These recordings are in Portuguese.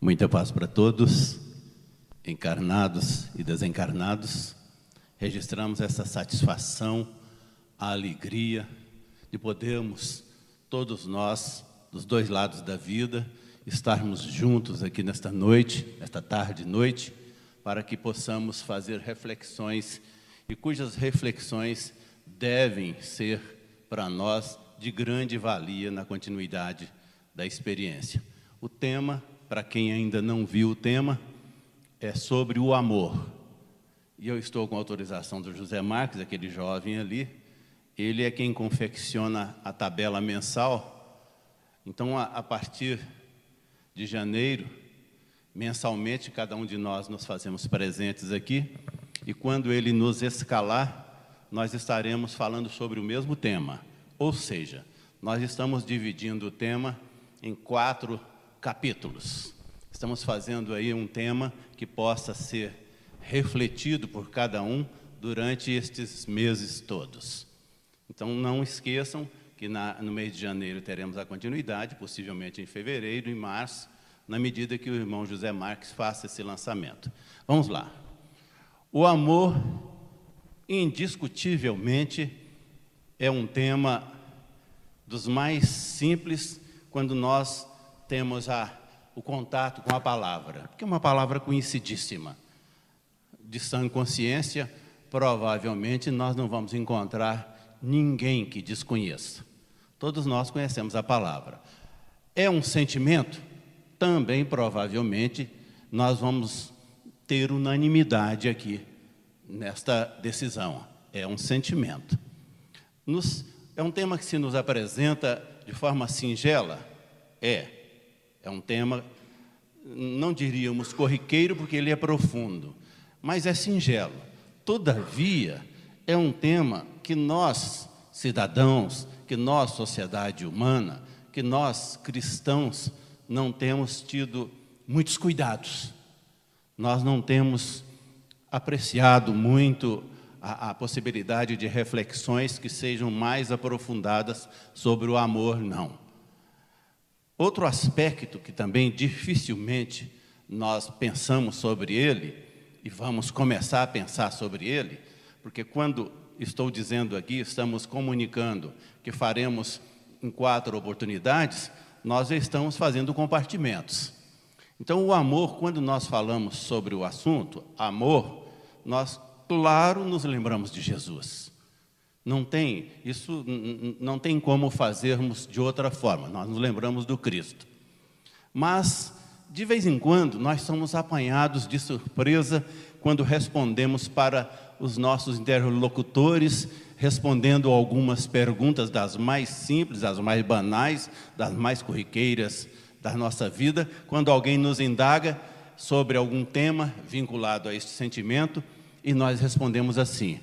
Muita paz para todos, encarnados e desencarnados. Registramos essa satisfação, a alegria de podermos, todos nós, dos dois lados da vida, estarmos juntos aqui nesta noite, esta tarde e noite, para que possamos fazer reflexões, e cujas reflexões devem ser, para nós, de grande valia na continuidade da experiência. O tema, para quem ainda não viu o tema, é sobre o amor. E eu estou com a autorização do José Marques, aquele jovem ali. Ele é quem confecciona a tabela mensal. Então, a partir de janeiro, mensalmente, cada um de nós nos fazemos presentes aqui. E quando ele nos escalar, nós estaremos falando sobre o mesmo tema. Ou seja, nós estamos dividindo o tema em 4 capítulos. Estamos fazendo aí um tema que possa ser refletido por cada um durante estes meses todos. Então, não esqueçam que no mês de janeiro teremos a continuidade, possivelmente em fevereiro, em março, na medida que o irmão José Marques faça esse lançamento. Vamos lá. O amor, indiscutivelmente, é um tema dos mais simples quando nós temos o contato com a palavra, que é uma palavra conhecidíssima. De sã consciência, provavelmente nós não vamos encontrar ninguém que desconheça. Todos nós conhecemos a palavra. É um sentimento? Também, provavelmente, nós vamos ter unanimidade aqui nesta decisão. É um sentimento. É um tema que se nos apresenta de forma singela? É um tema, não diríamos corriqueiro, porque ele é profundo, mas é singelo. Todavia, é um tema que nós, cidadãos, que nós, sociedade humana, que nós, cristãos, não temos tido muitos cuidados. Nós não temos apreciado muito a possibilidade de reflexões que sejam mais aprofundadas sobre o amor, não. Outro aspecto que também dificilmente nós pensamos sobre ele, e vamos começar a pensar sobre ele, porque quando estou dizendo aqui, estamos comunicando que faremos em 4 oportunidades, nós estamos fazendo compartimentos. Então, o amor, quando nós falamos sobre o assunto, amor, nós, claro, nos lembramos de Jesus. Não tem como fazermos de outra forma, nós nos lembramos do Cristo. Mas, de vez em quando, nós somos apanhados de surpresa quando respondemos para os nossos interlocutores, respondendo algumas perguntas das mais simples, das mais banais, das mais corriqueiras da nossa vida, quando alguém nos indaga sobre algum tema vinculado a este sentimento, e nós respondemos assim: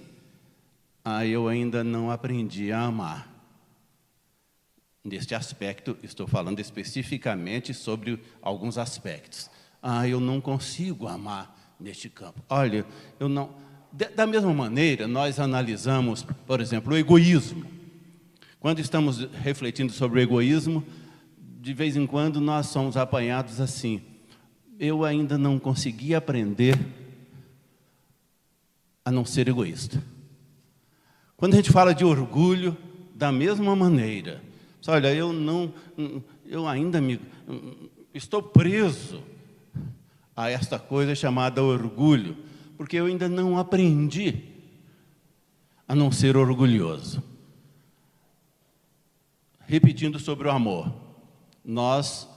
eu ainda não aprendi a amar. Neste aspecto, estou falando especificamente sobre alguns aspectos. Eu não consigo amar neste campo. Olha, eu não... Da mesma maneira, nós analisamos, por exemplo, o egoísmo. Quando estamos refletindo sobre o egoísmo, de vez em quando nós somos apanhados assim: eu ainda não consegui aprender a não ser egoísta. Quando a gente fala de orgulho, da mesma maneira. Olha, eu ainda estou preso a esta coisa chamada orgulho, porque eu ainda não aprendi a não ser orgulhoso. Repetindo sobre o amor, nós,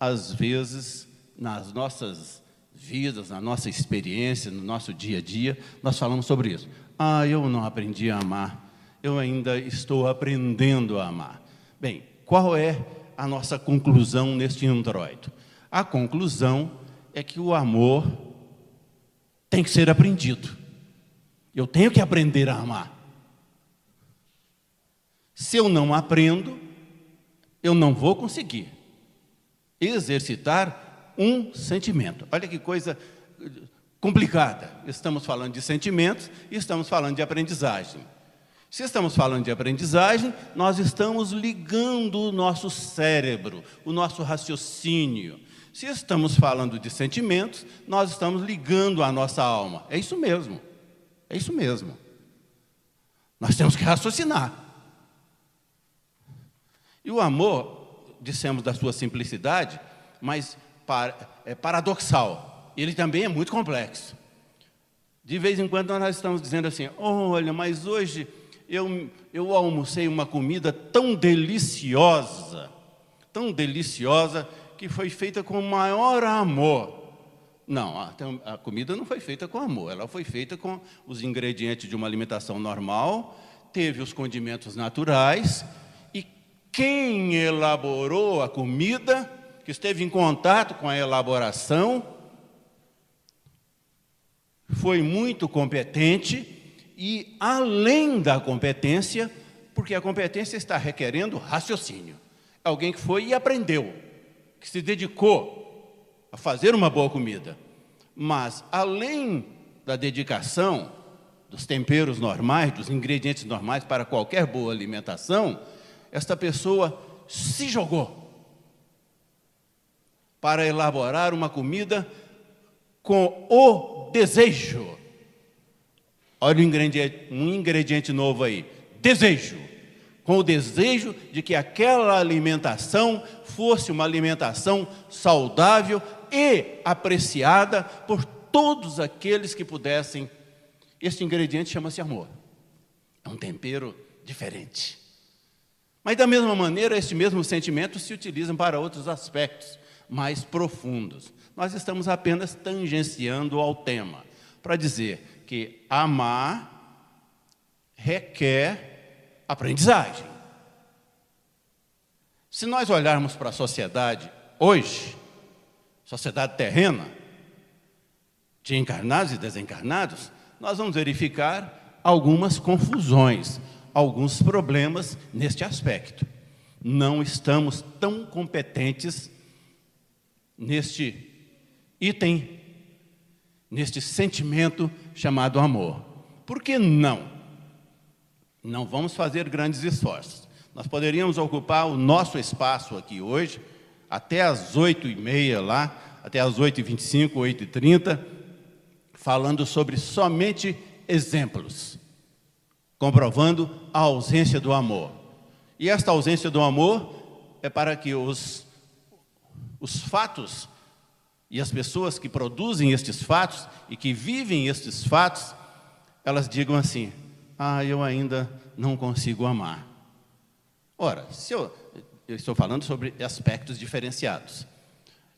às vezes, nas nossas vidas, na nossa experiência, no nosso dia a dia, nós falamos sobre isso. Eu não aprendi a amar, eu ainda estou aprendendo a amar. Bem, qual é a nossa conclusão neste introito? A conclusão é que o amor tem que ser aprendido. Eu tenho que aprender a amar. Se eu não aprendo, eu não vou conseguir exercitar um sentimento. Olha que coisa complicada. Estamos falando de sentimentos e estamos falando de aprendizagem. Se estamos falando de aprendizagem, nós estamos ligando o nosso cérebro, o nosso raciocínio. Se estamos falando de sentimentos, nós estamos ligando a nossa alma. É isso mesmo. É isso mesmo. Nós temos que raciocinar. E o amor, dissemos da sua simplicidade, mas é paradoxal. Ele também é muito complexo. De vez em quando nós estamos dizendo assim, olha, mas hoje eu almocei uma comida tão deliciosa, que foi feita com o maior amor. Não, a comida não foi feita com amor, ela foi feita com os ingredientes de uma alimentação normal, teve os condimentos naturais, e quem elaborou a comida, que esteve em contato com a elaboração, foi muito competente e, além da competência, porque a competência está requerendo raciocínio. Alguém que foi e aprendeu, que se dedicou a fazer uma boa comida. Mas, além da dedicação, dos temperos normais, dos ingredientes normais para qualquer boa alimentação, esta pessoa se jogou para elaborar uma comida com o desejo. Olha um ingrediente novo aí, desejo. Com o desejo de que aquela alimentação fosse uma alimentação saudável e apreciada por todos aqueles que pudessem. Este ingrediente chama-se amor. É um tempero diferente. Mas, da mesma maneira, este mesmo sentimento se utiliza para outros aspectos mais profundos. Nós estamos apenas tangenciando ao tema, para dizer que amar requer aprendizagem. Se nós olharmos para a sociedade hoje, sociedade terrena, de encarnados e desencarnados, nós vamos verificar algumas confusões, alguns problemas neste aspecto. Não estamos tão competentes neste item, neste sentimento chamado amor. Por que não? Não vamos fazer grandes esforços. Nós poderíamos ocupar o nosso espaço aqui hoje, até às 8h30 lá, até às 8h25, 8h30, falando sobre somente exemplos, comprovando a ausência do amor. E esta ausência do amor é para que os fatos e as pessoas que produzem estes fatos e que vivem estes fatos, elas digam assim, eu ainda não consigo amar. Ora, eu estou falando sobre aspectos diferenciados.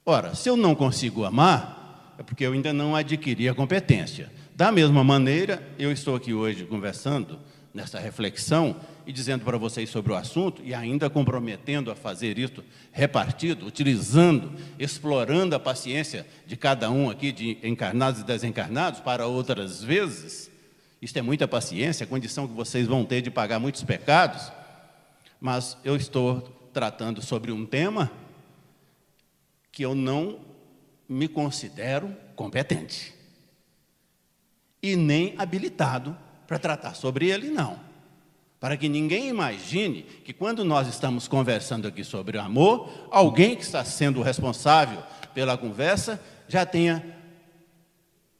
Ora, se eu não consigo amar, é porque eu ainda não adquiri a competência. Da mesma maneira, eu estou aqui hoje conversando nessa reflexão e dizendo para vocês sobre o assunto e ainda comprometendo a fazer isso repartido, utilizando, explorando a paciência de cada um aqui, de encarnados e desencarnados, para outras vezes. Isto é muita paciência, a condição que vocês vão ter de pagar muitos pecados, mas eu estou tratando sobre um tema que eu não me considero competente e nem habilitado para tratar sobre ele, não. Para que ninguém imagine que quando nós estamos conversando aqui sobre o amor, alguém que está sendo responsável pela conversa já tenha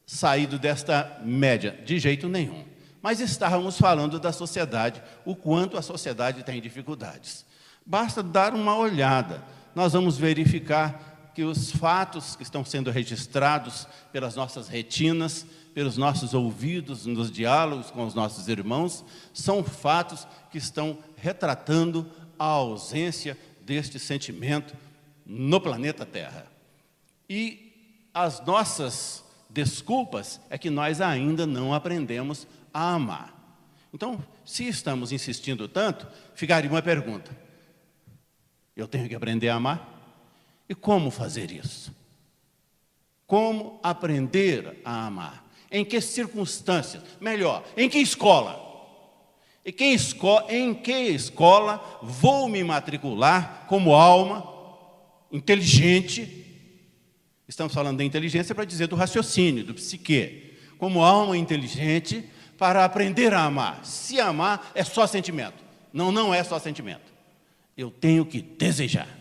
saído desta média, de jeito nenhum. Mas estávamos falando da sociedade, o quanto a sociedade tem dificuldades. Basta dar uma olhada, nós vamos verificar que os fatos que estão sendo registrados pelas nossas retinas, pelos nossos ouvidos, nos diálogos com os nossos irmãos, são fatos que estão retratando a ausência deste sentimento no planeta Terra. E as nossas desculpas é que nós ainda não aprendemos a amar. Então, se estamos insistindo tanto, ficaria uma pergunta. Eu tenho que aprender a amar? E como fazer isso? Como aprender a amar? Em que circunstâncias? Melhor, em que escola? Em que escola vou me matricular como alma inteligente? Estamos falando da inteligência para dizer do raciocínio, do psique. Como alma inteligente para aprender a amar. Se amar é só sentimento. Não, não é só sentimento. Eu tenho que desejar.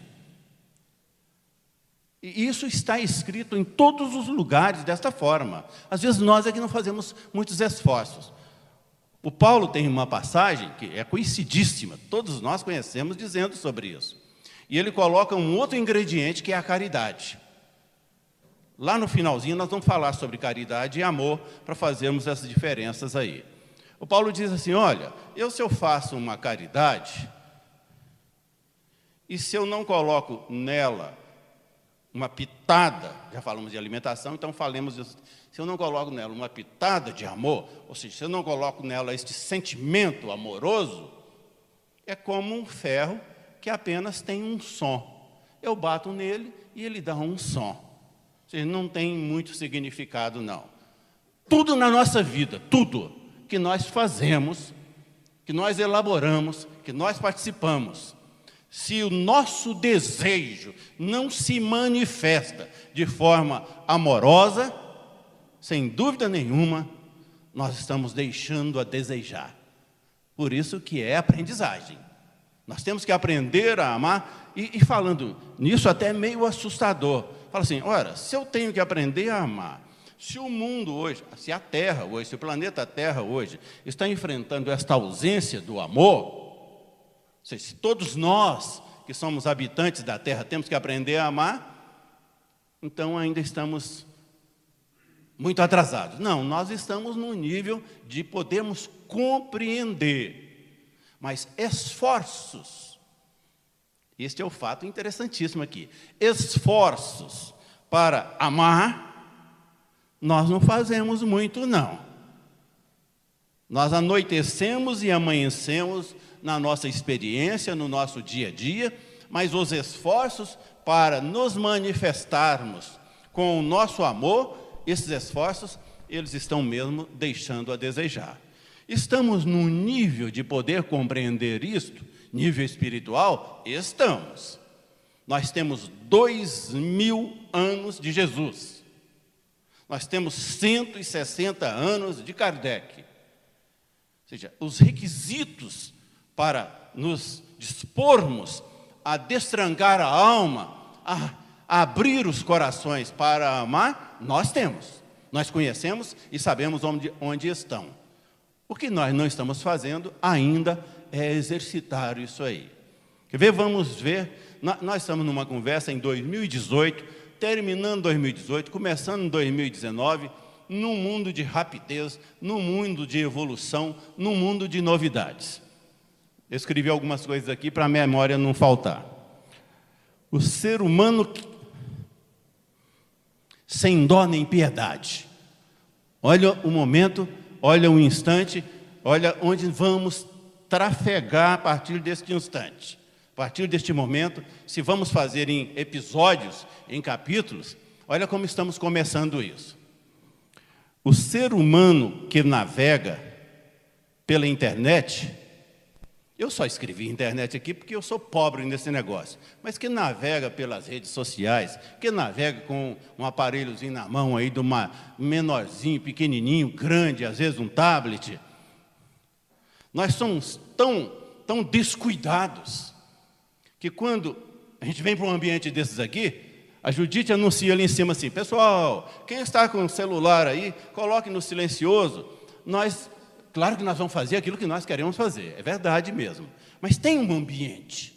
E isso está escrito em todos os lugares desta forma. Às vezes nós é que não fazemos muitos esforços. O Paulo tem uma passagem que é conhecidíssima, todos nós conhecemos, dizendo sobre isso. E ele coloca um outro ingrediente, que é a caridade. Lá no finalzinho nós vamos falar sobre caridade e amor, para fazermos essas diferenças aí. O Paulo diz assim, olha, se eu faço uma caridade, e se eu não coloco nela uma pitada, já falamos de alimentação, então falemos disso, se eu não coloco nela uma pitada de amor, ou seja, se eu não coloco nela este sentimento amoroso, é como um ferro que apenas tem um som. Eu bato nele e ele dá um som. Ou seja, não tem muito significado, não. Tudo na nossa vida, tudo que nós fazemos, que nós elaboramos, que nós participamos, se o nosso desejo não se manifesta de forma amorosa, sem dúvida nenhuma, nós estamos deixando a desejar. Por isso que é aprendizagem. Nós temos que aprender a amar, e falando nisso até meio assustador. Fala assim, ora, se eu tenho que aprender a amar, se o mundo hoje, se a Terra hoje, se o planeta Terra hoje está enfrentando esta ausência do amor, se todos nós que somos habitantes da Terra temos que aprender a amar, então ainda estamos muito atrasados. Não, nós estamos num nível de podermos compreender, mas esforços, este é o fato interessantíssimo aqui, esforços para amar, nós não fazemos muito, não. Nós anoitecemos e amanhecemos na nossa experiência, no nosso dia a dia, mas os esforços para nos manifestarmos com o nosso amor, esses esforços, eles estão mesmo deixando a desejar. Estamos num nível de poder compreender isto, nível espiritual? Estamos. Nós temos 2000 anos de Jesus. Nós temos 160 anos de Kardec. Ou seja, os requisitos para nos dispormos a destrancar a alma, a abrir os corações para amar, nós temos. Nós conhecemos e sabemos onde estão. O que nós não estamos fazendo ainda é exercitar isso aí. Quer ver? Vamos ver. Nós estamos numa conversa em 2018, terminando 2018, começando em 2019, num mundo de rapidez, num mundo de evolução, num mundo de novidades. Eu escrevi algumas coisas aqui para a memória não faltar. O ser humano sem dó nem piedade. Olha o momento, olha o instante, olha onde vamos trafegar a partir deste instante. A partir deste momento, se vamos fazer em episódios, em capítulos, olha como estamos começando isso. O ser humano que navega pela internet, eu só escrevi internet aqui porque eu sou pobre nesse negócio, mas que navega pelas redes sociais, que navega com um aparelhozinho na mão aí de uma menorzinho, pequenininho, grande, às vezes um tablet. Nós somos tão descuidados que quando a gente vem para um ambiente desses aqui, a Judite anuncia ali em cima assim, pessoal, quem está com o celular aí, coloque no silencioso. Claro que nós vamos fazer aquilo que nós queremos fazer, é verdade mesmo. Mas tem um ambiente,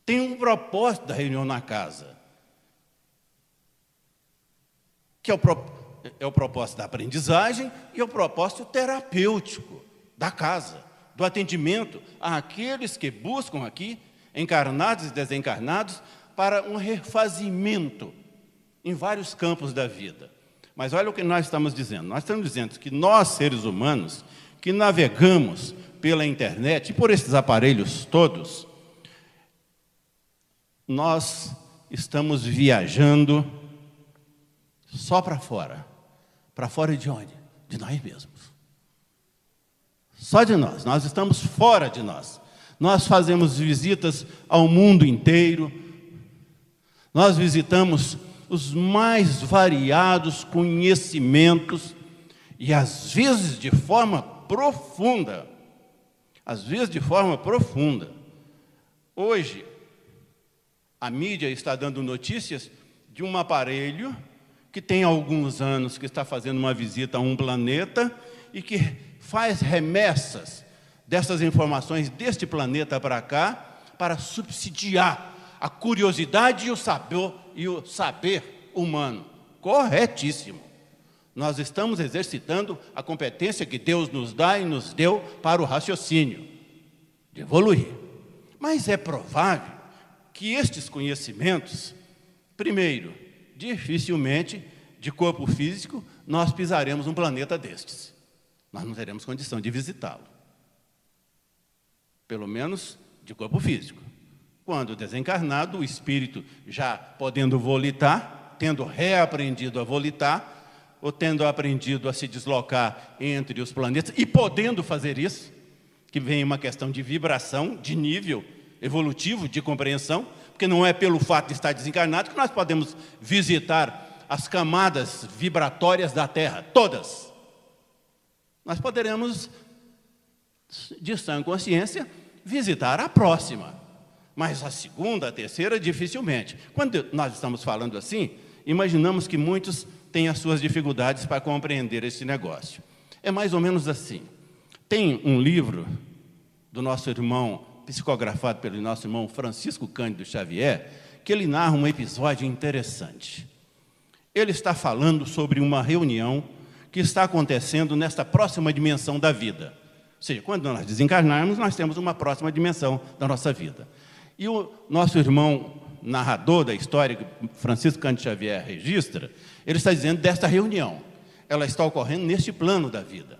tem um propósito da reunião na casa, que é o propósito da aprendizagem e o propósito terapêutico da casa, do atendimento àqueles que buscam aqui, encarnados e desencarnados, para um refazimento em vários campos da vida. Mas olha o que nós estamos dizendo. Nós estamos dizendo que nós, seres humanos, que navegamos pela internet e por esses aparelhos todos, nós estamos viajando só para fora. Para fora de onde? De nós mesmos. Só de nós. Nós estamos fora de nós. Nós fazemos visitas ao mundo inteiro. Nós visitamos os mais variados conhecimentos e, às vezes, de forma profunda. Às vezes, de forma profunda. Hoje, a mídia está dando notícias de um aparelho que tem alguns anos que está fazendo uma visita a um planeta e que faz remessas dessas informações deste planeta para cá para subsidiar a curiosidade e o saber humano. Corretíssimo. Nós estamos exercitando a competência que Deus nos dá e nos deu para o raciocínio, de evoluir. Mas é provável que estes conhecimentos, primeiro, dificilmente, de corpo físico, nós pisaremos um planeta destes. Nós não teremos condição de visitá-lo. Pelo menos de corpo físico. Quando desencarnado, o espírito já podendo volitar, tendo reaprendido a volitar, ou tendo aprendido a se deslocar entre os planetas, e podendo fazer isso, que vem uma questão de vibração, de nível evolutivo, de compreensão, porque não é pelo fato de estar desencarnado que nós podemos visitar as camadas vibratórias da Terra, todas. Nós poderemos, de sã consciência, visitar a próxima, mas a segunda, a terceira, dificilmente. Quando nós estamos falando assim, imaginamos que muitos têm as suas dificuldades para compreender esse negócio. É mais ou menos assim. Tem um livro do nosso irmão, psicografado pelo nosso irmão Francisco Cândido Xavier, que ele narra um episódio interessante. Ele está falando sobre uma reunião que está acontecendo nesta próxima dimensão da vida. Ou seja, quando nós desencarnarmos, nós temos uma próxima dimensão da nossa vida. E o nosso irmão narrador da história, que Francisco Cândido Xavier registra, ele está dizendo desta reunião. Ela está ocorrendo neste plano da vida.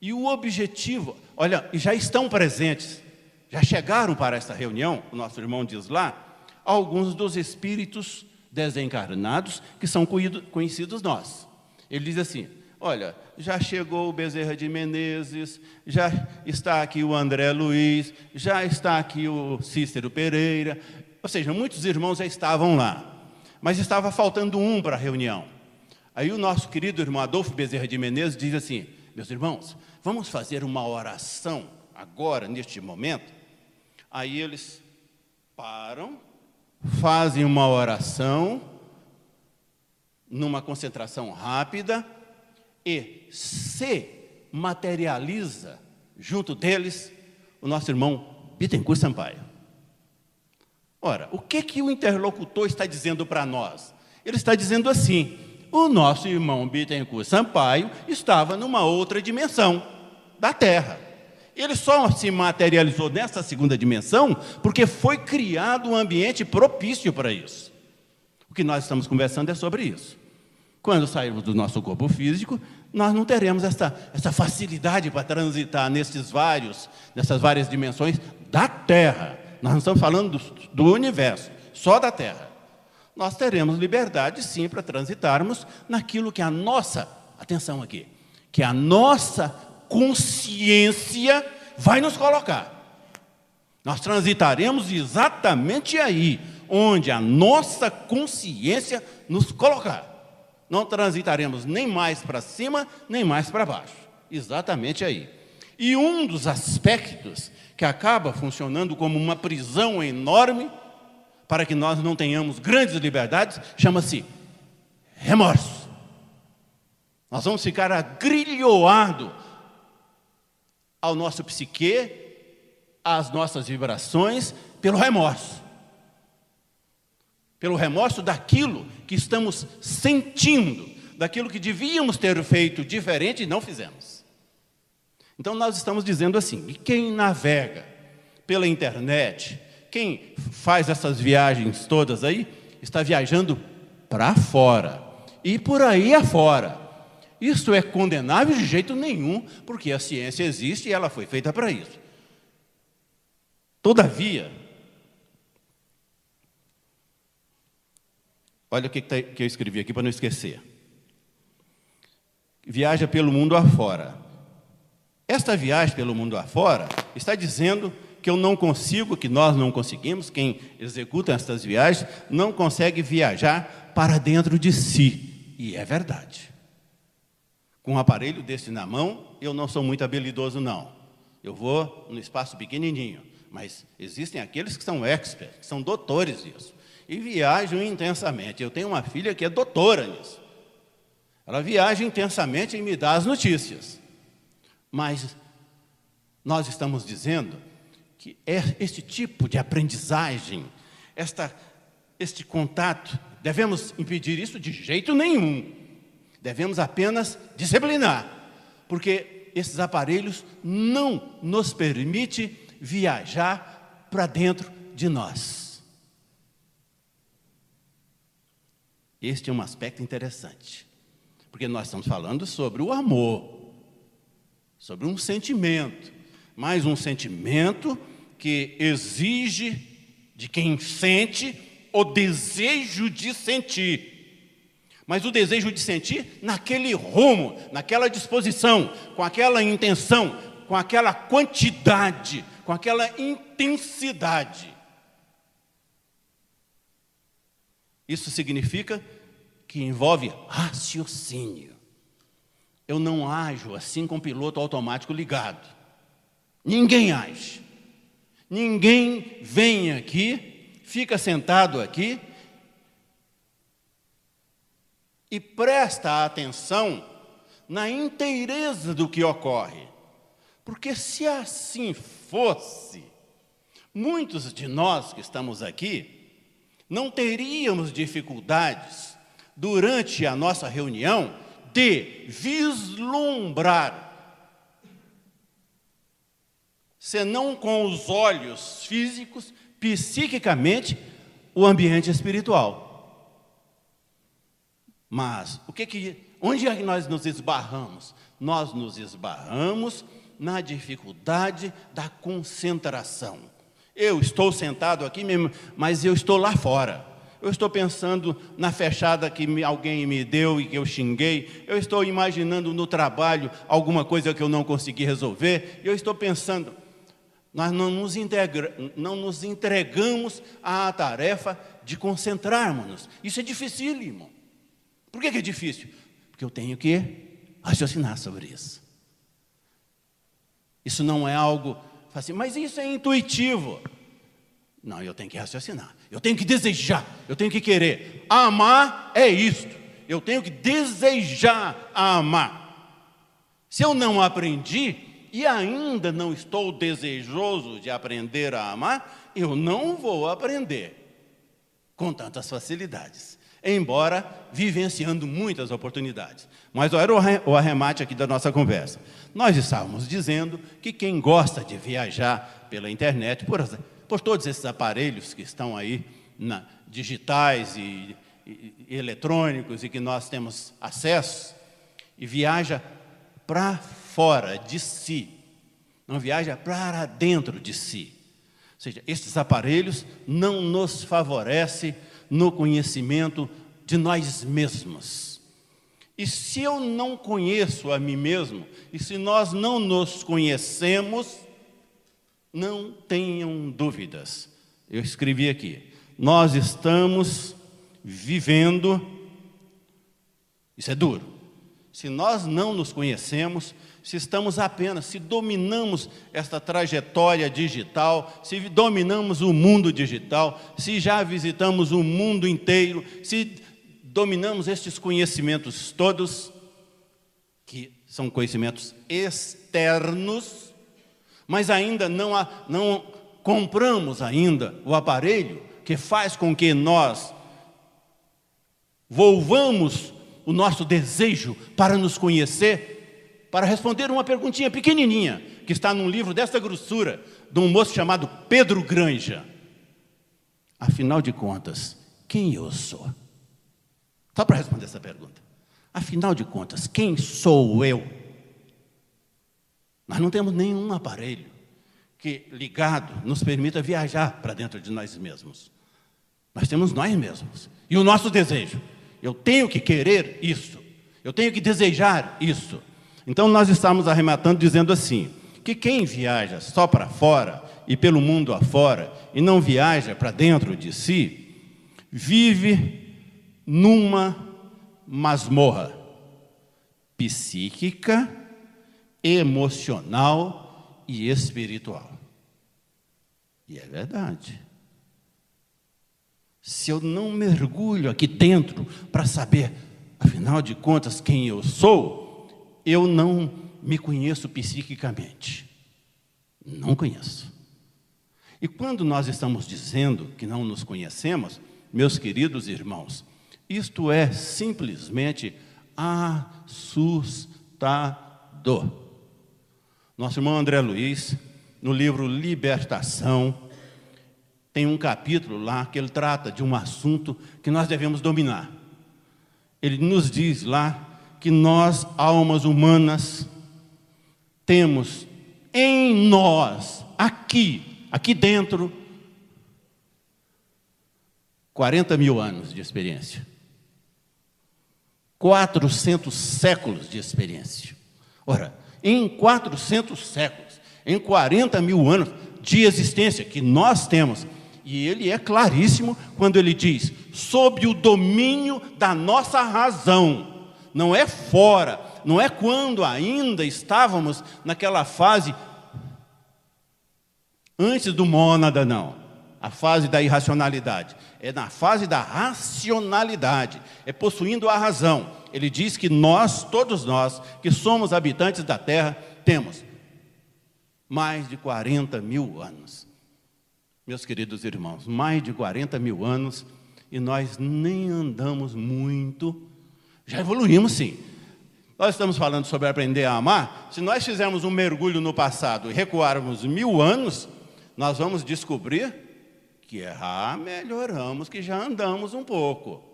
E o objetivo, olha, já estão presentes, já chegaram para esta reunião, o nosso irmão diz lá, alguns dos espíritos desencarnados que são conhecidos nós. Ele diz assim, olha, já chegou o Bezerra de Menezes, já está aqui o André Luiz, já está aqui o Cícero Pereira, ou seja, muitos irmãos já estavam lá, mas estava faltando um para a reunião. Aí o nosso querido irmão Adolfo Bezerra de Menezes diz assim, meus irmãos, vamos fazer uma oração agora, neste momento. Aí eles param, fazem uma oração, numa concentração rápida, e se materializa junto deles o nosso irmão Bittencourt Sampaio. Ora, o que o interlocutor está dizendo para nós? Ele está dizendo assim, o nosso irmão Bittencourt Sampaio estava numa outra dimensão da Terra. Ele só se materializou nessa segunda dimensão porque foi criado um ambiente propício para isso. O que nós estamos conversando é sobre isso. Quando sairmos do nosso corpo físico, nós não teremos essa facilidade para transitar nessas várias dimensões da Terra. Nós não estamos falando do universo, só da Terra. Nós teremos liberdade, sim, para transitarmos naquilo que a nossa, atenção aqui, que a nossa consciência vai nos colocar. Nós transitaremos exatamente aí, onde a nossa consciência nos colocar. Não transitaremos nem mais para cima, nem mais para baixo. Exatamente aí. E um dos aspectos que acaba funcionando como uma prisão enorme, para que nós não tenhamos grandes liberdades, chama-se remorso. Nós vamos ficar agrilhoados ao nosso psique, às nossas vibrações, pelo remorso. Pelo remorso daquilo que estamos sentindo, daquilo que devíamos ter feito diferente e não fizemos. Então nós estamos dizendo assim, e quem navega pela internet, quem faz essas viagens todas aí, está viajando para fora, e por aí afora. Isso é condenável de jeito nenhum, porque a ciência existe e ela foi feita para isso. Todavia, olha o que eu escrevi aqui para não esquecer. Viaja pelo mundo afora. Esta viagem pelo mundo afora está dizendo que eu não consigo, que nós não conseguimos, quem executa estas viagens, não consegue viajar para dentro de si. E é verdade. Com um aparelho desse na mão, eu não sou muito habilidoso, não. Eu vou no espaço pequenininho, mas existem aqueles que são experts, que são doutores disso. e viajam intensamente. Eu tenho uma filha que é doutora nisso. Ela viaja intensamente e me dá as notícias. Mas nós estamos dizendo que este tipo de aprendizagem, este contato, devemos impedir isso de jeito nenhum. Devemos apenas disciplinar, porque esses aparelhos não nos permitem viajar para dentro de nós. Este é um aspecto interessante, porque nós estamos falando sobre o amor, sobre um sentimento, mas um sentimento que exige de quem sente o desejo de sentir. Mas o desejo de sentir naquele rumo, naquela disposição, com aquela intenção, com aquela quantidade, com aquela intensidade. Isso significa que envolve raciocínio. Eu não ajo assim com o piloto automático ligado. Ninguém age. Ninguém vem aqui, fica sentado aqui e presta atenção na inteireza do que ocorre. Porque se assim fosse, muitos de nós que estamos aqui não teríamos dificuldades durante a nossa reunião de vislumbrar, senão com os olhos físicos, psiquicamente, o ambiente espiritual. Mas onde é que nós nos esbarramos? Nós nos esbarramos na dificuldade da concentração. Eu estou sentado aqui mesmo, mas eu estou lá fora. Eu estou pensando na fechada que alguém me deu e que eu xinguei. Eu estou imaginando no trabalho alguma coisa que eu não consegui resolver. Eu estou pensando, nós não nos entregamos à tarefa de concentrarmos-nos. Isso é dificílimo. Por que é difícil? Porque eu tenho que raciocinar sobre isso. Isso não é algo assim, mas isso é intuitivo. Não, eu tenho que raciocinar, eu tenho que desejar, eu tenho que querer. Amar é isto, eu tenho que desejar amar. Se eu não aprendi e ainda não estou desejoso de aprender a amar, eu não vou aprender com tantas facilidades, embora vivenciando muitas oportunidades. Mas era o arremate aqui da nossa conversa. Nós estávamos dizendo que quem gosta de viajar pela internet, por todos esses aparelhos que estão aí, digitais e eletrônicos, e que nós temos acesso, e viaja para fora de si, não viaja para dentro de si. Ou seja, esses aparelhos não nos favorecem no conhecimento de nós mesmos. E se eu não conheço a mim mesmo, e se nós não nos conhecemos, não tenham dúvidas. Eu escrevi aqui, nós estamos vivendo, isso é duro, se nós não nos conhecemos, se dominamos esta trajetória digital, se dominamos o mundo digital, se já visitamos o mundo inteiro, se dominamos estes conhecimentos todos, que são conhecimentos externos, mas ainda não compramos ainda o aparelho que faz com que nós volvamos o nosso desejo para nos conhecer, para responder uma perguntinha pequenininha, que está num livro desta grossura, de um moço chamado Pedro Granja. Afinal de contas, quem eu sou? Só para responder essa pergunta. Afinal de contas, quem sou eu? Nós não temos nenhum aparelho que, ligado, nos permita viajar para dentro de nós mesmos. Nós temos nós mesmos. E o nosso desejo. Eu tenho que querer isso. Eu tenho que desejar isso. Então, nós estamos arrematando dizendo assim, que quem viaja só para fora e pelo mundo afora, e não viaja para dentro de si, vive numa masmorra psíquica, emocional e espiritual. E é verdade. se eu não mergulho aqui dentro para saber, afinal de contas, quem eu sou, eu não me conheço psiquicamente. Não conheço. E quando nós estamos dizendo que não nos conhecemos, meus queridos irmãos, isto é simplesmente assustador. Nosso irmão André Luiz, no livro Libertação, tem um capítulo lá que ele trata de um assunto que nós devemos dominar. Ele nos diz lá que nós, almas humanas, temos em nós, aqui dentro, 40 mil anos de experiência. 400 séculos de experiência. Ora, em 400 séculos, em 40 mil anos de existência que nós temos, e ele é claríssimo quando ele diz, sob o domínio da nossa razão, não é fora, não é quando ainda estávamos naquela fase antes do mônada, não. A fase da irracionalidade. É na fase da racionalidade. É possuindo a razão. Ele diz que nós, todos nós, que somos habitantes da terra, temos mais de 40 mil anos. Meus queridos irmãos, mais de 40 mil anos e nós nem andamos muito. Já evoluímos, sim. Nós estamos falando sobre aprender a amar. Se nós fizermos um mergulho no passado e recuarmos 1000 anos, nós vamos descobrir que melhoramos, que já andamos um pouco.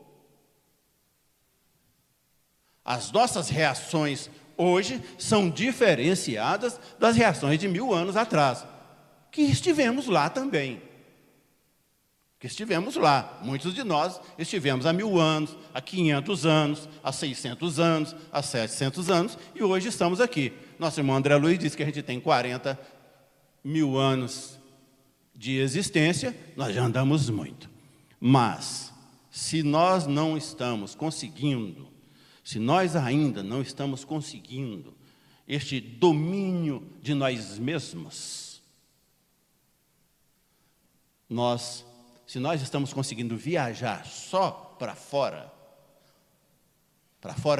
As nossas reações hoje são diferenciadas das reações de 1000 anos atrás, que estivemos lá também. Que estivemos lá. Muitos de nós estivemos há 1000 anos, há 500 anos, há 600 anos, há 700 anos, e hoje estamos aqui. Nosso irmão André Luiz disse que a gente tem 40 mil anos de existência, nós já andamos muito. Mas, se nós não estamos conseguindo, se nós ainda não estamos conseguindo este domínio de nós mesmos, se nós estamos conseguindo viajar só para fora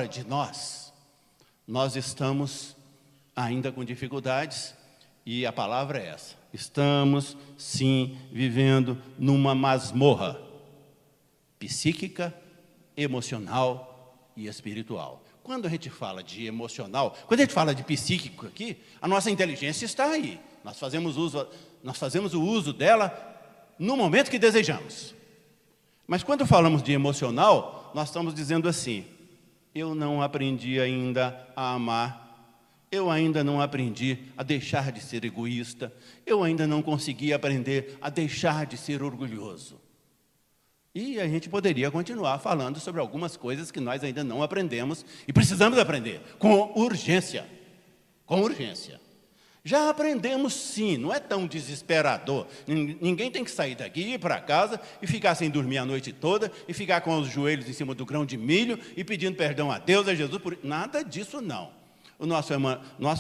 de nós estamos ainda com dificuldades, e a palavra é essa. Estamos, sim, vivendo numa masmorra psíquica, emocional e espiritual. Quando a gente fala de emocional, quando a gente fala de psíquico aqui, a nossa inteligência está aí. Nós fazemos o uso dela no momento que desejamos. Mas quando falamos de emocional, nós estamos dizendo assim, eu não aprendi ainda a amar, eu ainda não aprendi a deixar de ser egoísta, eu ainda não consegui aprender a deixar de ser orgulhoso. E a gente poderia continuar falando sobre algumas coisas que nós ainda não aprendemos e precisamos aprender, com urgência. Com urgência. Já aprendemos sim, não é tão desesperador. Ninguém tem que sair daqui, ir para casa e ficar sem dormir a noite toda e ficar com os joelhos em cima do grão de milho e pedindo perdão a Deus, a Jesus, nada disso não. O nosso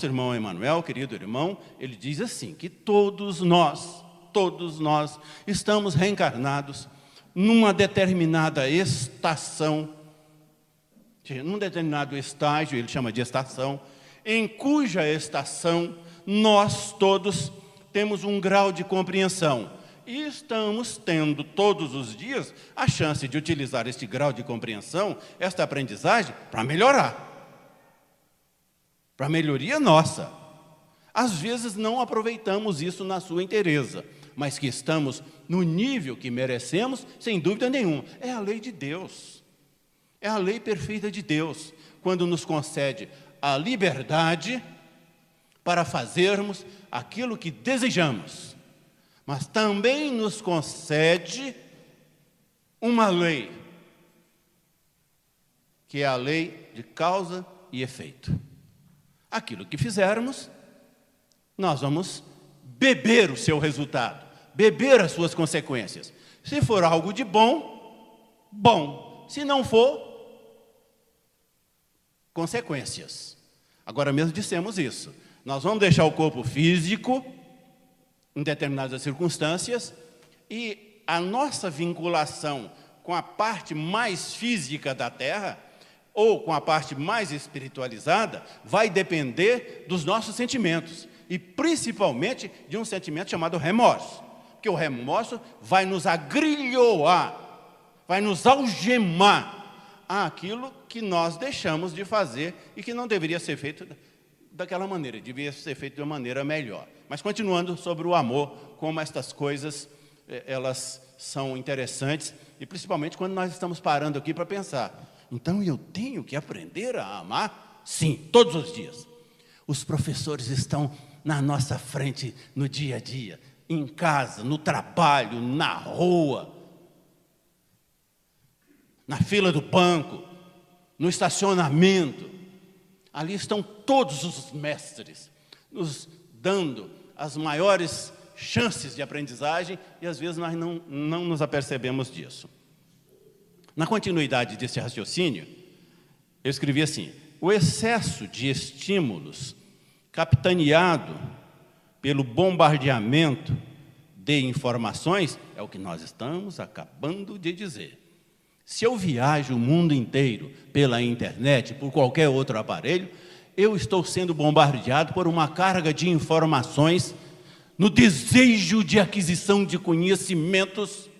irmão Emanuel, querido irmão, ele diz assim, que todos nós estamos reencarnados numa determinada estação, num determinado estágio, ele chama de estação, em cuja estação nós todos temos um grau de compreensão. E estamos tendo todos os dias a chance de utilizar este grau de compreensão, esta aprendizagem, para melhorar. Para melhoria nossa. Às vezes não aproveitamos isso na sua inteireza, mas que estamos no nível que merecemos, sem dúvida nenhuma. É a lei de Deus. É a lei perfeita de Deus, quando nos concede a liberdade para fazermos aquilo que desejamos, mas também nos concede uma lei, que é a lei de causa e efeito. Aquilo que fizermos, nós vamos beber o seu resultado, beber as suas consequências. Se for algo de bom, bom. Se não for, consequências. Agora mesmo dissemos isso. Nós vamos deixar o corpo físico em determinadas circunstâncias e a nossa vinculação com a parte mais física da Terra, ou com a parte mais espiritualizada, vai depender dos nossos sentimentos, e principalmente de um sentimento chamado remorso, porque o remorso vai nos agrilhoar, vai nos algemar àquilo que nós deixamos de fazer e que não deveria ser feito daquela maneira, deveria ser feito de uma maneira melhor. Mas continuando sobre o amor, como estas coisas, elas são interessantes, e principalmente quando nós estamos parando aqui para pensar, então eu tenho que aprender a amar? Sim, todos os dias. Os professores estão na nossa frente no dia a dia, em casa, no trabalho, na rua, na fila do banco, no estacionamento. Ali estão todos os mestres, nos dando as maiores chances de aprendizagem, e às vezes nós não nos apercebemos disso. Na continuidade desse raciocínio, eu escrevi assim: o excesso de estímulos capitaneado pelo bombardeamento de informações é o que nós estamos acabando de dizer. Se eu viajo o mundo inteiro pela internet, por qualquer outro aparelho, eu estou sendo bombardeado por uma carga de informações no desejo de aquisição de conhecimentos,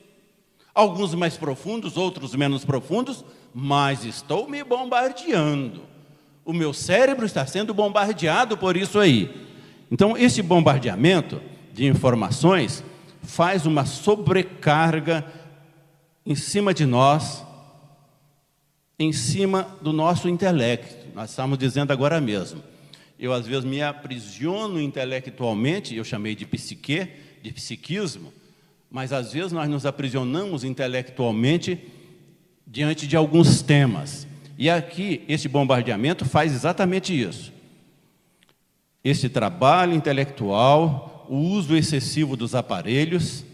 alguns mais profundos, outros menos profundos, mas estou me bombardeando. O meu cérebro está sendo bombardeado por isso aí. Então, esse bombardeamento de informações faz uma sobrecarga em cima de nós, em cima do nosso intelecto. Nós estamos dizendo agora mesmo. Eu, às vezes, me aprisiono intelectualmente, eu chamei de psique, de psiquismo, mas, às vezes, nós nos aprisionamos intelectualmente diante de alguns temas. E aqui, esse bombardeamento faz exatamente isso. Esse trabalho intelectual, o uso excessivo dos aparelhos,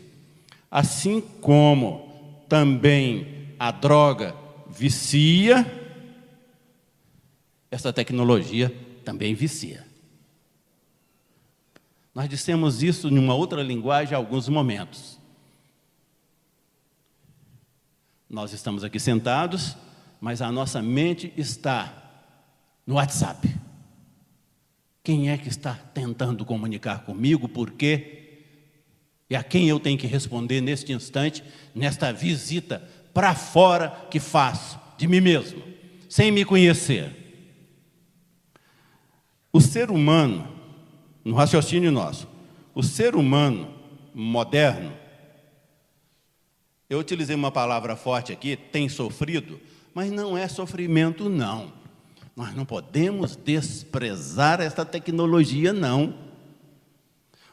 assim como também a droga vicia, essa tecnologia também vicia. Nós dissemos isso em uma outra linguagem há alguns momentos. Nós estamos aqui sentados, mas a nossa mente está no WhatsApp. Quem é que está tentando comunicar comigo? Por quê? E a quem eu tenho que responder neste instante, nesta visita para fora que faço de mim mesmo, sem me conhecer? O ser humano, no raciocínio nosso, o ser humano moderno, eu utilizei uma palavra forte aqui, tem sofrido, mas não é sofrimento, não. Nós não podemos desprezar esta tecnologia, não.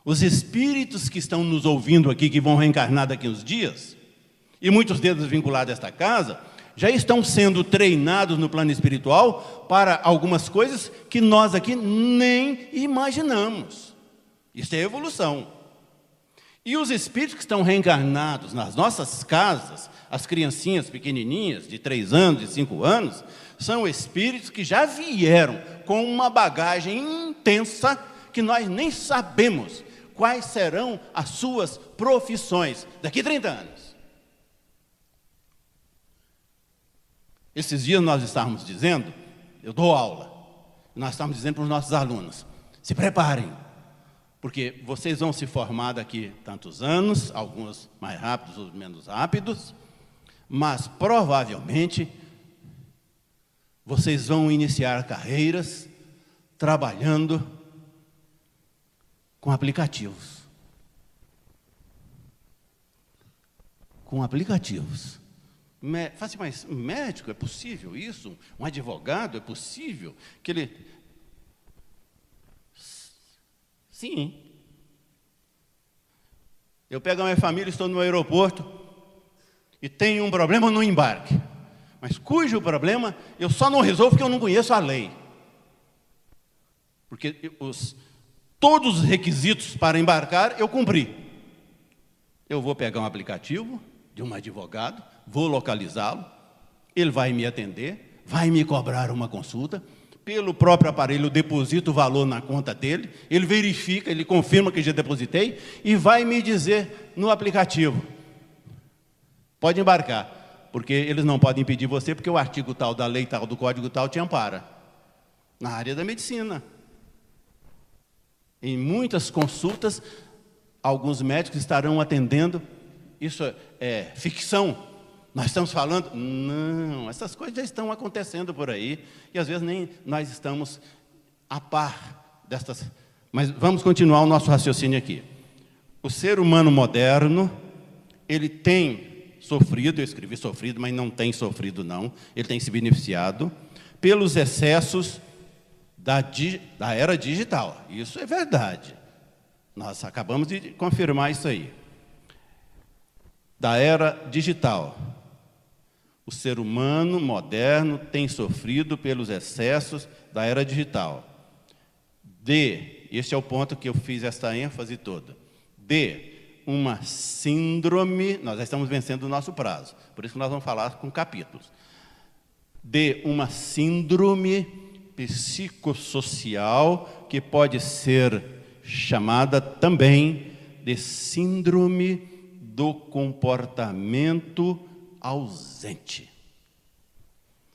Os espíritos que estão nos ouvindo aqui, que vão reencarnar daqui uns dias, e muitos deles vinculados a esta casa, já estão sendo treinados no plano espiritual para algumas coisas que nós aqui nem imaginamos. Isso é evolução. E os espíritos que estão reencarnados nas nossas casas, as criancinhas pequenininhas, de 3 anos, de 5 anos, são espíritos que já vieram com uma bagagem intensa que nós nem sabemos quais serão as suas profissões daqui a 30 anos. Esses dias nós estávamos dizendo, eu dou aula, nós estávamos dizendo para os nossos alunos, se preparem, porque vocês vão se formar daqui tantos anos, alguns mais rápidos, outros menos rápidos, mas provavelmente vocês vão iniciar carreiras trabalhando com aplicativos. Com aplicativos. Fala assim, mas um médico, é possível isso? Um advogado, é possível que ele... Sim. Eu pego a minha família, estou no aeroporto e tenho um problema no embarque, mas cujo problema eu só não resolvo porque eu não conheço a lei. Porque todos os requisitos para embarcar eu cumpri. Eu vou pegar um aplicativo de um advogado, vou localizá-lo, ele vai me atender, vai me cobrar uma consulta, pelo próprio aparelho eu deposito o valor na conta dele, ele verifica, ele confirma que já depositei e vai me dizer no aplicativo, Pode embarcar, porque eles não podem impedir você, porque o artigo tal da lei tal, do código tal, te ampara. Na área da medicina. Em muitas consultas, alguns médicos estarão atendendo. Isso é ficção. Nós estamos falando... Não, essas coisas já estão acontecendo por aí, e às vezes nem nós estamos a par destas... Mas vamos continuar o nosso raciocínio aqui. O ser humano moderno, ele tem sofrido, eu escrevi sofrido, mas não tem sofrido não, ele tem se beneficiado pelos excessos da era digital. Isso é verdade. Nós acabamos de confirmar isso aí. Da era digital. O ser humano moderno tem sofrido pelos excessos da era digital. Este é o ponto que eu fiz esta ênfase toda. Uma síndrome, nós já estamos vencendo o nosso prazo, por isso que nós vamos falar com capítulos. Uma síndrome psicossocial que pode ser chamada também de síndrome do comportamento ausente.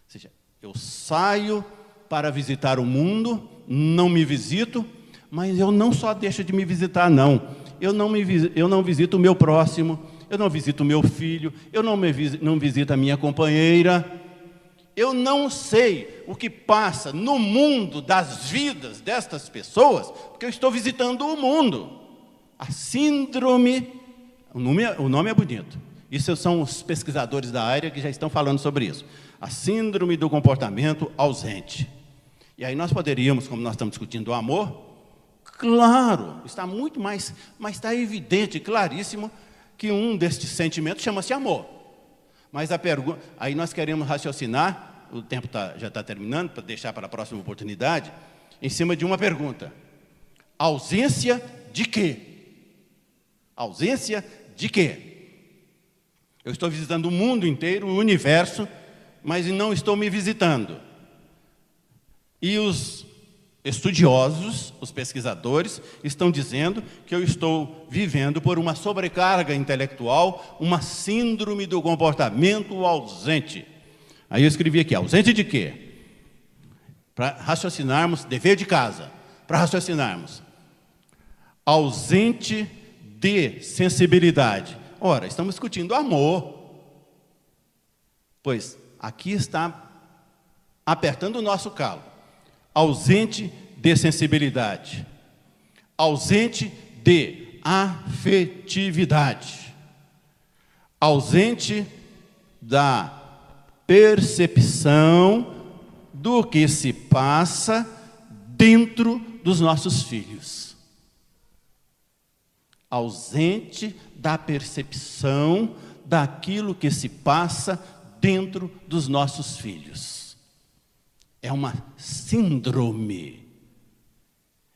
Ou seja, eu saio para visitar o mundo, não me visito, mas eu não só deixo de me visitar, não. Eu não visito o meu próximo, eu não visito o meu filho, eu não visito a minha companheira. Eu não sei o que passa no mundo das vidas destas pessoas, porque eu estou visitando o mundo. A síndrome, o nome é bonito. Isso são os pesquisadores da área que já estão falando sobre isso. A síndrome do comportamento ausente. E aí nós poderíamos, como nós estamos discutindo o amor, claro, está muito mais, mas está evidente, claríssimo, que um destes sentimentos chama-se amor. Mas a pergunta, aí nós queremos raciocinar, o tempo já está terminando, para deixar para a próxima oportunidade, em cima de uma pergunta. Ausência de quê? Ausência de quê? Eu estou visitando o mundo inteiro, o universo, mas não estou me visitando. E os estudiosos, os pesquisadores, estão dizendo que eu estou vivendo por uma sobrecarga intelectual, uma síndrome do comportamento ausente. Aí eu escrevi aqui, ausente de quê? Para raciocinarmos, dever de casa, para raciocinarmos. Ausente de sensibilidade. Ora, estamos discutindo amor. Pois aqui está apertando o nosso calo. Ausente de sensibilidade, ausente de afetividade, ausente da percepção do que se passa dentro dos nossos filhos, ausente da percepção daquilo que se passa dentro dos nossos filhos. É uma síndrome,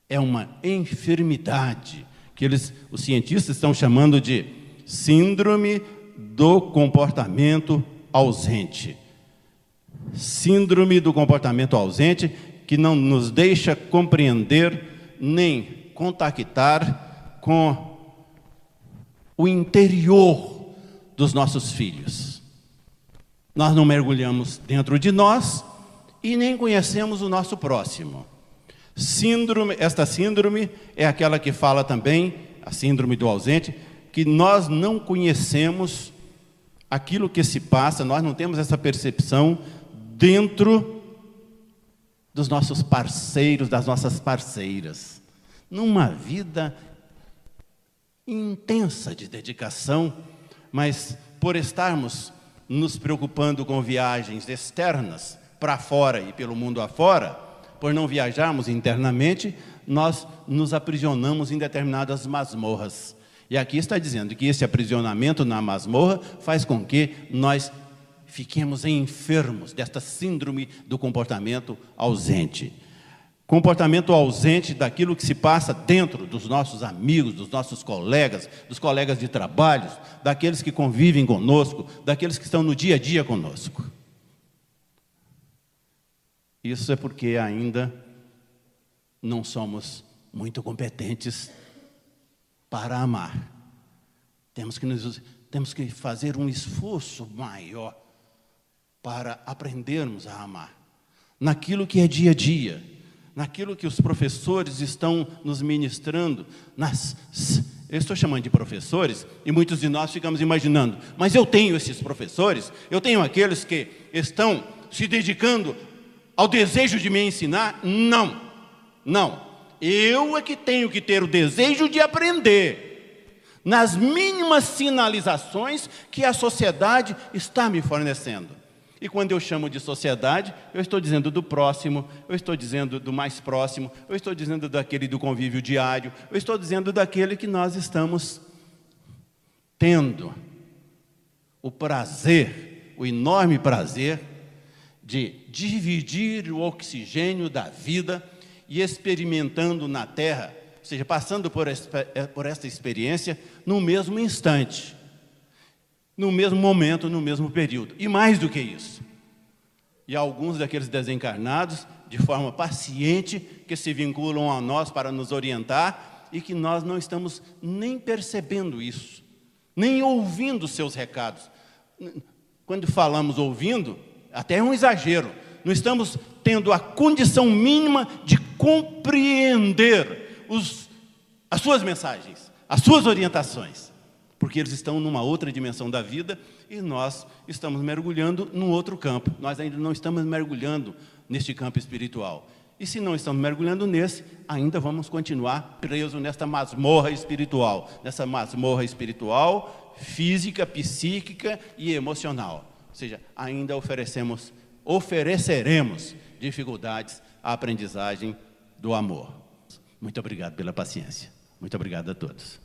é uma enfermidade, que os cientistas estão chamando de síndrome do comportamento ausente. Síndrome do comportamento ausente, que não nos deixa compreender nem contactar com o interior dos nossos filhos. Nós não mergulhamos dentro de nós, e nem conhecemos o nosso próximo. Esta síndrome é aquela que fala também, a síndrome do ausente, que nós não conhecemos aquilo que se passa, nós não temos essa percepção dentro dos nossos parceiros, das nossas parceiras. Numa vida intensa de dedicação, mas por estarmos nos preocupando com viagens externas, para fora e pelo mundo afora, por não viajarmos internamente, nós nos aprisionamos em determinadas masmorras. E aqui está dizendo que esse aprisionamento na masmorra faz com que nós fiquemos enfermos desta síndrome do comportamento ausente. Comportamento ausente daquilo que se passa dentro dos nossos amigos, dos nossos colegas, dos colegas de trabalho, daqueles que convivem conosco, daqueles que estão no dia a dia conosco. Isso é porque ainda não somos muito competentes para amar. Temos que fazer um esforço maior para aprendermos a amar. Naquilo que é dia a dia, naquilo que os professores estão nos ministrando, eu estou chamando de professores, e muitos de nós ficamos imaginando, mas eu tenho esses professores, eu tenho aqueles que estão se dedicando ao desejo de me ensinar? Não, não. Eu é que tenho que ter o desejo de aprender, nas mínimas sinalizações que a sociedade está me fornecendo. E quando eu chamo de sociedade, eu estou dizendo do próximo, eu estou dizendo do mais próximo, eu estou dizendo daquele do convívio diário, eu estou dizendo daquele que nós estamos tendo o prazer, o enorme prazer de dividir o oxigênio da vida e experimentando na Terra, ou seja, passando por esta experiência no mesmo instante, no mesmo momento, no mesmo período. E mais do que isso, e alguns daqueles desencarnados, de forma paciente, que se vinculam a nós para nos orientar, e que nós não estamos nem percebendo isso, nem ouvindo seus recados. Quando falamos ouvindo, até é um exagero, não estamos tendo a condição mínima de compreender as suas mensagens, as suas orientações, porque eles estão numa outra dimensão da vida e nós estamos mergulhando num outro campo. Nós ainda não estamos mergulhando neste campo espiritual. E se não estamos mergulhando nesse, ainda vamos continuar presos nesta masmorra espiritual, física, psíquica e emocional. Ou seja, ainda ofereceremos dificuldades à aprendizagem do amor. Muito obrigado pela paciência. Muito obrigado a todos.